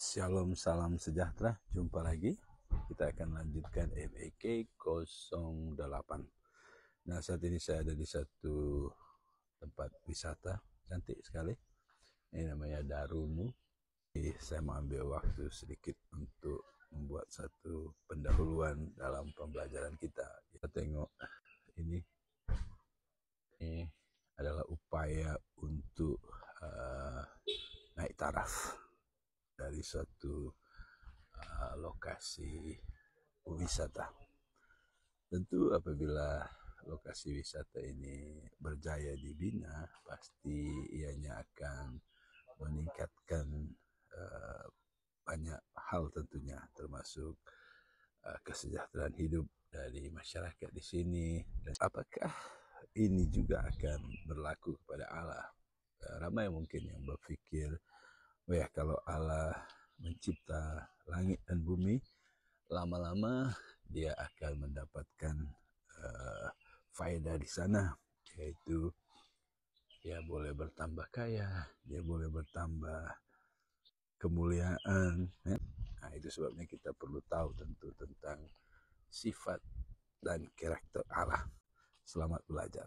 Shalom, salam sejahtera. Jumpa lagi. Kita akan lanjutkan MAK 08. Nah, saat ini saya ada di satu tempat wisata cantik sekali. Ini namanya Darunu. Saya mau ambil waktu sedikit untuk membuat satu pendahuluan dalam pembelajaran kita. Kita tengok ini adalah upaya untuk naik taraf dari suatu lokasi wisata. Tentu apabila lokasi wisata ini berjaya dibina, pasti ianya akan meningkatkan banyak hal tentunya, termasuk kesejahteraan hidup dari masyarakat di sini. Dan apakah ini juga akan berlaku kepada Allah? Ramai mungkin yang berpikir, ya kalau Allah mencipta langit dan bumi, lama-lama dia akan mendapatkan faedah di sana, yaitu dia boleh bertambah kaya, dia boleh bertambah kemuliaan. Nah, itu sebabnya kita perlu tahu tentu tentang sifat dan karakter Allah. Selamat belajar.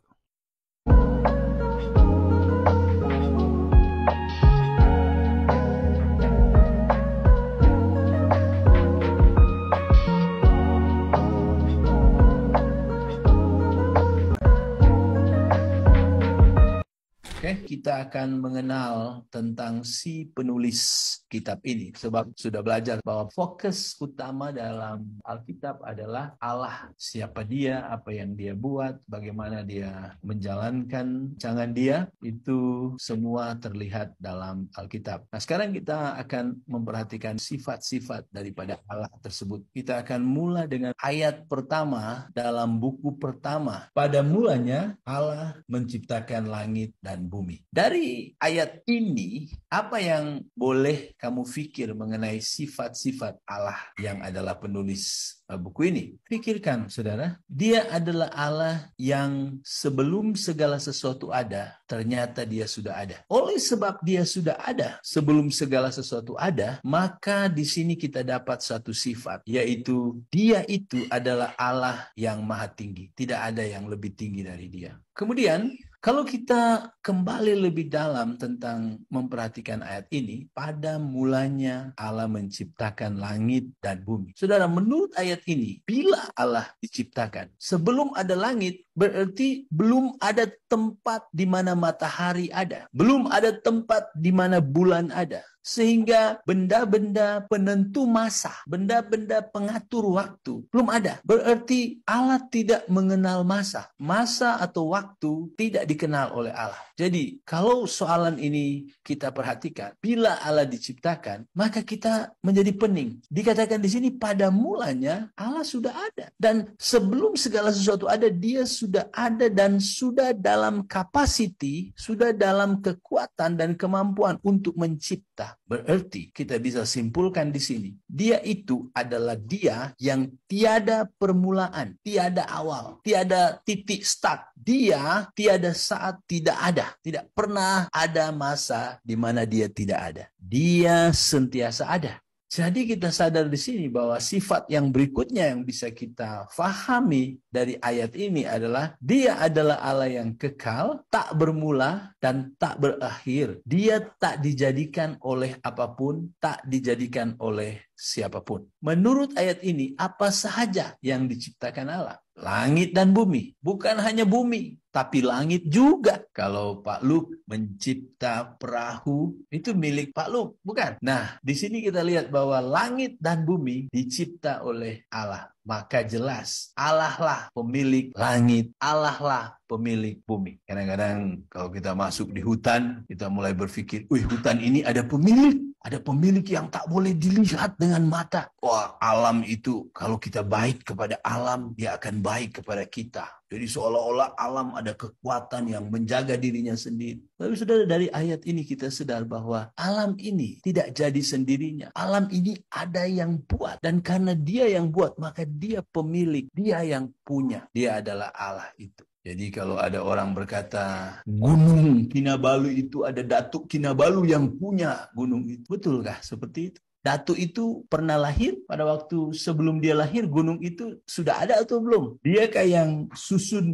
Kita akan mengenal tentang si penulis kitab ini, sebab sudah belajar bahwa fokus utama dalam Alkitab adalah Allah, siapa dia, apa yang dia buat, bagaimana dia menjalankan rancangan dia, itu semua terlihat dalam Alkitab. Nah, sekarang kita akan memperhatikan sifat-sifat daripada Allah tersebut. Kita akan mulai dengan ayat pertama dalam buku pertama. Pada mulanya Allah menciptakan langit dan bumi. Dari ayat ini, apa yang boleh kamu pikir mengenai sifat-sifat Allah yang adalah penulis buku ini? Pikirkan, saudara, dia adalah Allah yang sebelum segala sesuatu ada, ternyata dia sudah ada. Oleh sebab dia sudah ada, sebelum segala sesuatu ada, maka di sini kita dapat satu sifat, yaitu dia itu adalah Allah yang maha tinggi. Tidak ada yang lebih tinggi dari dia. Kemudian, kalau kita kembali lebih dalam tentang memperhatikan ayat ini, pada mulanya Allah menciptakan langit dan bumi. Saudara, menurut ayat ini, bila Allah diciptakan, sebelum ada langit, berarti belum ada tempat di mana matahari ada. Belum ada tempat di mana bulan ada. Sehingga benda-benda penentu masa, benda-benda pengatur waktu, belum ada. Berarti Allah tidak mengenal masa. Masa atau waktu tidak dikenal oleh Allah. Jadi, kalau soalan ini kita perhatikan, bila Allah diciptakan, maka kita menjadi pening. Dikatakan di sini, pada mulanya Allah sudah ada. Dan sebelum segala sesuatu ada, dia sudah ada dan sudah dalam kapasiti, sudah dalam kekuatan dan kemampuan untuk mencipta. Berarti kita bisa simpulkan di sini, dia itu adalah dia yang tiada permulaan, tiada awal, tiada titik start. Dia tiada saat tidak ada, tidak pernah ada masa di mana dia tidak ada. Dia sentiasa ada. Jadi kita sadar di sini bahwa sifat yang berikutnya yang bisa kita fahami dari ayat ini adalah dia adalah Allah yang kekal, tak bermula dan tak berakhir. Dia tak dijadikan oleh apapun, tak dijadikan oleh siapapun. Menurut ayat ini, apa sahaja yang diciptakan Allah? Langit dan bumi. Bukan hanya bumi, tapi langit juga. Kalau Pak Luke mencipta perahu, itu milik Pak Luke, bukan? Nah, di sini kita lihat bahwa langit dan bumi dicipta oleh Allah. Maka jelas, Allah lah pemilik langit, Allah lah pemilik bumi. Kadang-kadang kalau kita masuk di hutan, kita mulai berpikir, wih, hutan ini ada pemilik. Ada pemilik yang tak boleh dilihat dengan mata. Wah, alam itu, kalau kita baik kepada alam, dia akan baik kepada kita. Jadi seolah-olah alam ada kekuatan yang menjaga dirinya sendiri. Tapi saudara, dari ayat ini kita sadar bahwa alam ini tidak jadi sendirinya. Alam ini ada yang buat. Dan karena dia yang buat, maka dia pemilik. Dia yang punya. Dia adalah Allah itu. Jadi kalau ada orang berkata, Gunung Kinabalu itu ada Datuk Kinabalu yang punya gunung itu. Betulkah seperti itu? Datu itu pernah lahir, pada waktu sebelum dia lahir gunung itu sudah ada atau belum? Dia kayak yang susun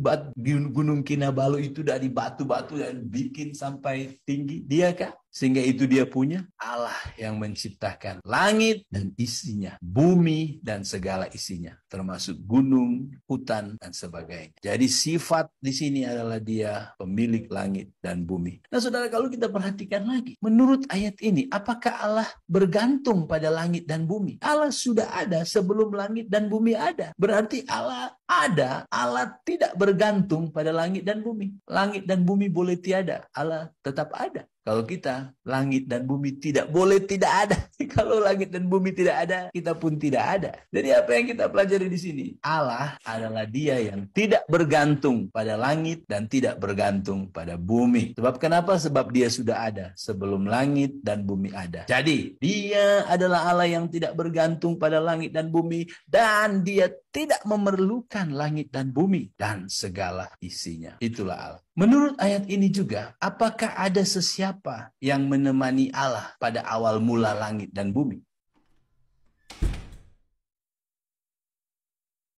gunung Kinabalu itu dari batu-batu dan bikin sampai tinggi, dia kah? Sehingga itu dia punya Allah yang menciptakan langit dan isinya, bumi dan segala isinya, termasuk gunung, hutan dan sebagainya. Jadi sifat di sini adalah dia pemilik langit dan bumi. Nah, saudara, kalau kita perhatikan lagi, menurut ayat ini, apakah Allah bergantung pada langit dan bumi? Allah sudah ada sebelum langit dan bumi ada. Berarti Allah ada, Allah tidak bergantung pada langit dan bumi. Langit dan bumi boleh tiada, Allah tetap ada. Kalau kita, langit dan bumi tidak boleh tidak ada. Kalau langit dan bumi tidak ada, kita pun tidak ada. Jadi apa yang kita pelajari di sini? Allah adalah dia yang tidak bergantung pada langit dan tidak bergantung pada bumi. Sebab kenapa? Sebab dia sudah ada sebelum langit dan bumi ada. Jadi, dia adalah Allah yang tidak bergantung pada langit dan bumi, dan dia tidak memerlukan langit dan bumi dan segala isinya. Itulah Allah. Menurut ayat ini juga, apakah ada sesiapa yang menemani Allah pada awal mula langit dan bumi?